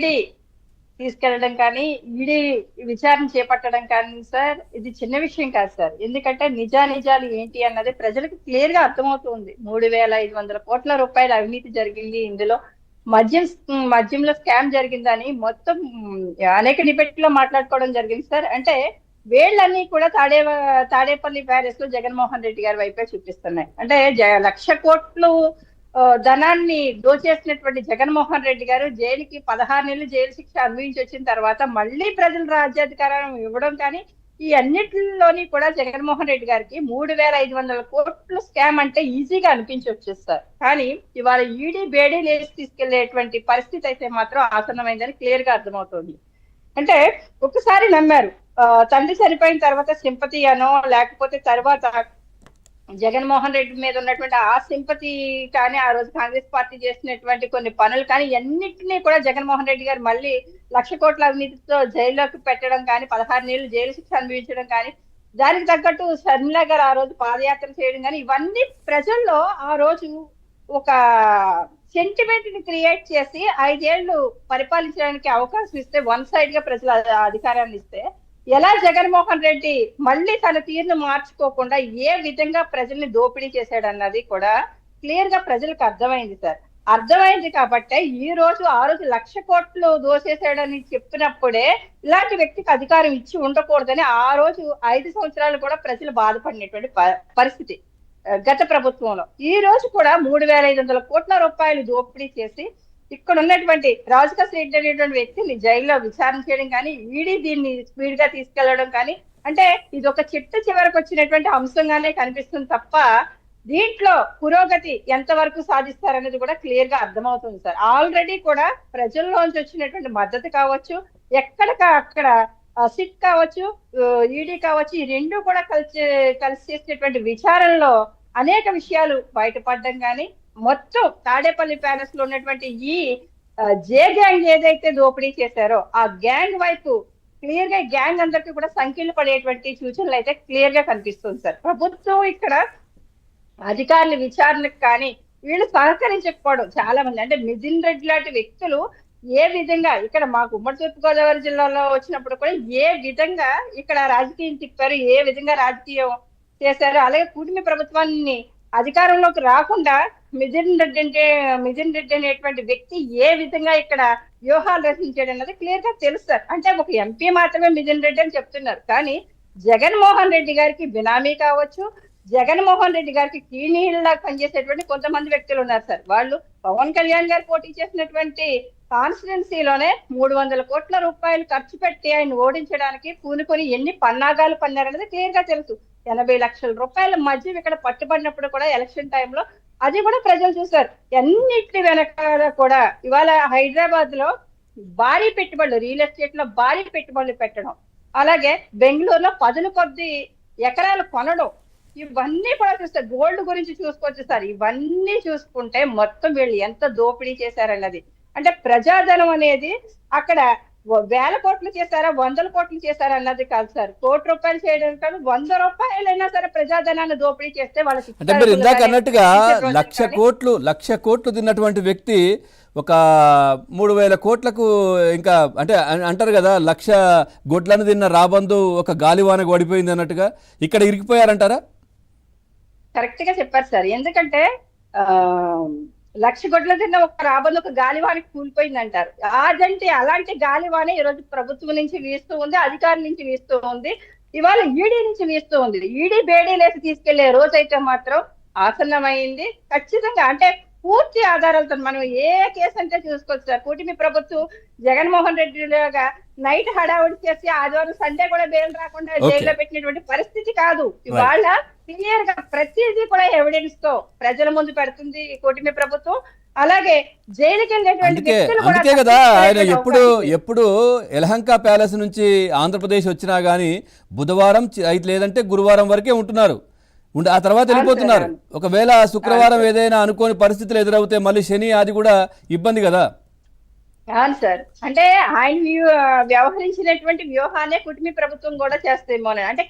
ED తీసుకెళ్లడం కానీ, ED విచారణ చేపట్టడం కానీ సార్, ఇది చిన్న విషయం కాదు సార్. ఎందుకంటే నిజానిజాలు ఏంటి అన్నది ప్రజలకు క్లియర్ గా అర్థమవుతుంది. 3,500 కోట్ల రూపాయల అవినీతి జరిగింది ఇందులో. మద్యం మద్యంలో స్కామ్ జరిగిందని మొత్తం అనేక డిబేట్ లో మాట్లాడుకోవడం జరిగింది సార్. అంటే వేళ్ళన్నీ కూడా తాడేపల్లి ప్యాలెస్ లో జగన్మోహన్ రెడ్డి గారి వైపే చూపిస్తున్నాయి. అంటే 1,00,00,000 కోట్లు ధనాన్ని దోచేసినటువంటి జగన్మోహన్ రెడ్డి గారు జైలుకి 16 నెలలు జైలు శిక్ష అనుభవించి వచ్చిన తర్వాత మళ్ళీ ప్రజలు రాజ్యాధికారం ఇవ్వడం కానీ, ఈ అన్నిటిలోని కూడా జగన్మోహన్ రెడ్డి గారికి 3,500 కోట్లు స్కామ్ అంటే ఈజీగా అనిపించవచ్చు సార్. కానీ ఇవాళ ఈడీ బేడీ లేచి తీసుకెళ్లేటువంటి పరిస్థితి అయితే మాత్రం ఆసన్నమైందని క్లియర్ గా అర్థమవుతుంది. అంటే ఒకసారి నమ్మారు, తండ్రి చనిపోయిన తర్వాత సింపతి అనో, లేకపోతే తర్వాత జగన్మోహన్ రెడ్డి మీద ఉన్నటువంటి ఆ సింపతి కానీ, ఆ రోజు కాంగ్రెస్ పార్టీ చేసినటువంటి కొన్ని పనులు కానీ, అన్నింటినీ కూడా జగన్మోహన్ రెడ్డి గారు మళ్ళీ 1,00,00,000 కోట్ల అవినీతితో జైల్లోకి పెట్టడం కానీ, 16 నెలలు జైలు శిక్ష అనుభవించడం కానీ, దానికి తగ్గట్టు షర్మిల గారు ఆ రోజు పాదయాత్ర చేయడం కానీ, ఇవన్నీ ప్రజల్లో ఆ రోజు ఒక సెంటిమెంట్ ని క్రియేట్ చేసి 5 ఏళ్లు పరిపాలించడానికి అవకాశం ఇస్తే, వన్ సైడ్ గా ప్రజలు అధికారాన్ని ఇస్తే, ఎలా జగన్మోహన్ రెడ్డి మళ్ళీ తన తీరును మార్చుకోకుండా ఏ విధంగా ప్రజల్ని దోపిడీ చేశాడన్నది కూడా క్లియర్ గా ప్రజలకు అర్థమైంది సార్. అర్థమైంది కాబట్టే ఈ రోజు ఆ రోజు 1,00,00,000 కోట్లు దోసేశాడని చెప్పినప్పుడే ఇలాంటి వ్యక్తికి అధికారం ఇచ్చి ఉండకూడదని ఆ రోజు 5 సంవత్సరాలు కూడా ప్రజలు బాధపడినటువంటి పరిస్థితి గత ప్రభుత్వంలో. ఈ రోజు కూడా 3,500 కోట్ల రూపాయలు దోపిడీ చేసి ఇక్కడ ఉన్నటువంటి రాజకేశ్ రెడ్డి అనేటువంటి వ్యక్తిని జైల్లో విచారణ చేయడం కానీ, ఈడీ దీన్ని స్పీడ్ గా తీసుకెళ్లడం కానీ, అంటే ఇది ఒక చివరకు వచ్చినటువంటి అంశంగానే కనిపిస్తుంది తప్ప దీంట్లో పురోగతి ఎంతవరకు సాధిస్తారనేది కూడా క్లియర్ గా అర్థమవుతుంది సార్. ఆల్రెడీ కూడా ప్రజల్లోంచి వచ్చినటువంటి మద్దతు కావచ్చు, అక్కడ సిట్ కావచ్చు, ఈడీ కావచ్చు, ఈ రెండు కూడా కలిసి చేసినటువంటి విచారణలో అనేక విషయాలు బయటపడడం కానీ, మొత్తం తాడేపల్లి ప్యాలెస్ లో ఉన్నటువంటి ఈ జే గ్యాంగ్ ఏదైతే దోపిడీ చేశారో ఆ గ్యాంగ్ వైపు క్లియర్ గా గ్యాంగ్ అందరికీ కూడా సంఖ్యలు పడేటువంటి సూచనలు అయితే క్లియర్ గా కనిపిస్తుంది సార్. ప్రభుత్వం ఇక్కడ అధికారుల విచారణకు కానీ వీళ్ళు సహకరించకపోవడం చాలా మంది, అంటే మిథున్ రెడ్డి లాంటి వ్యక్తులు ఏ విధంగా ఇక్కడ మాకు ఉమ్మడి తూర్పు గోదావరి జిల్లాలో వచ్చినప్పుడు కూడా ఏ విధంగా ఇక్కడ రాజకీయం తిప్పారు, ఏ విధంగా రాజకీయం చేశారు, అలాగే కూటమి ప్రభుత్వాన్ని అధికారంలోకి రాకుండా మిథున్ రెడ్డి అనేటువంటి వ్యక్తి ఏ విధంగా ఇక్కడ వ్యూహాలు రచించాడు అన్నది క్లియర్ గా తెలుస్తారు. అంటే ఒక ఎంపీ మాత్రమే మిథున్ రెడ్డి అని చెప్తున్నారు, కానీ జగన్మోహన్ రెడ్డి గారికి బినామీ కావచ్చు, జగన్మోహన్ రెడ్డి గారికి కీనీళ్ళ పనిచేసేటువంటి కొంతమంది వ్యక్తులు ఉన్నారు సార్. వాళ్ళు పవన్ కళ్యాణ్ గారు పోటీ చేసినటువంటి కాన్స్టిట్యున్సీలోనే 300 కోట్ల రూపాయలు ఖర్చు పెట్టి ఆయన ఓడించడానికి పూనుకొని ఎన్ని పన్నాగాలు పన్నారనేది క్లియర్ గా తెలుసు. 80 లక్షల రూపాయల మధ్య ఇక్కడ పట్టుబడినప్పుడు కూడా ఎలక్షన్ టైంలో అది కూడా ప్రజలు చూసారు. అన్నిటి వెనకాల కూడా ఇవాళ హైదరాబాద్ లో భారీ పెట్టుబడులు, రియల్ ఎస్టేట్ లో భారీ పెట్టుబడులు పెట్టడం, అలాగే బెంగళూరులో 10 కొద్ది ఎకరాలు కొనడం, ఇవన్నీ కూడా చూస్తారు. గోల్డ్ గురించి చూసుకోవచ్చు సార్. ఇవన్నీ చూసుకుంటే మొత్తం వీళ్ళు ఎంత దోపిడీ చేశారన్నది, అంటే ప్రజాధనం అనేది అక్కడ 1,000 కోట్లు చేశారా 100 కోట్లు చేశారా అన్నది కాదు సార్. 1,00,00,000 చేయడం కాదు, 100 రూపాయలైనా సరే ప్రజాధనాన్ని దోపిడీ చేస్తే వాళ్ళకి. అంటే మీరు ఇందాక అన్నట్టుగా 1,00,00,000 కోట్లు తిన్నటువంటి వ్యక్తి ఒక 3,000 కోట్లకు ఇంకా అంటే అంటారు కదా, 1,00,000 గొడ్లను తిన్న రాబందు ఒక గాలివానకు పడిపోయింది అన్నట్టుగా ఇక్కడ ఇరికిపోయారంటారా? కరెక్ట్ గా చెప్పారు సార్. ఎందుకంటే 1,00,000 గొడ్లు తిన్న ఒక రాబందు ఒక గాలివానికి కూలిపోయింది అంటారు. అలాంటి గాలివానే ఈ రోజు ప్రభుత్వం నుంచి వీస్తూ ఉంది, అధికారుల నుంచి వీస్తూ ఉంది, ఇవాళ ఈడీ నుంచి వీస్తూ ఉంది. ఈడీ బేడీ లేసి తీసుకెళ్లే రోజైతే మాత్రం ఆసన్నమైంది ఖచ్చితంగా. అంటే పూర్తి ఆధారాలతో మనం ఏ కేసు అంటే చూసుకోవచ్చు సార్. కూటమి ప్రభుత్వం జగన్మోహన్ రెడ్డి లాగా నైట్ హడావుడి చేసి ఆదివారం సండే కూడా బెయిల్ రాకుండా జైల్లో పెట్టినటువంటి పరిస్థితి కాదు. ఇవాళ క్లియర్ గా ప్రతిదీ కూడా ఎవిడెన్స్ తో ప్రజల ముందు పెడుతుంది కూటమి ప్రభుత్వం. అలాగే జైలుకి వెళ్ళేటువంటి వ్యక్తులు కూడా అందుకే కదా ఆయన ఎప్పుడు యలహంక ప్యాలెస్ నుంచి ఆంధ్రప్రదేశ్ వచ్చినా గానీ బుధవారం లేదంటే గురువారం వరకే ఉంటున్నారు, ఆ తర్వాత వెళ్ళిపోతున్నారు. ఒకవేళ శుక్రవారం ఏదైనా అనుకోని పరిస్థితులు ఎదురవుతే మళ్ళీ శని ఆది కూడా ఇబ్బంది కదా. అవును సార్. అంటే ఆయన వ్యవహరించినటువంటి వ్యూహాన్ని కుటుంబ ప్రభుత్వం కూడా చేస్తేమో అంటే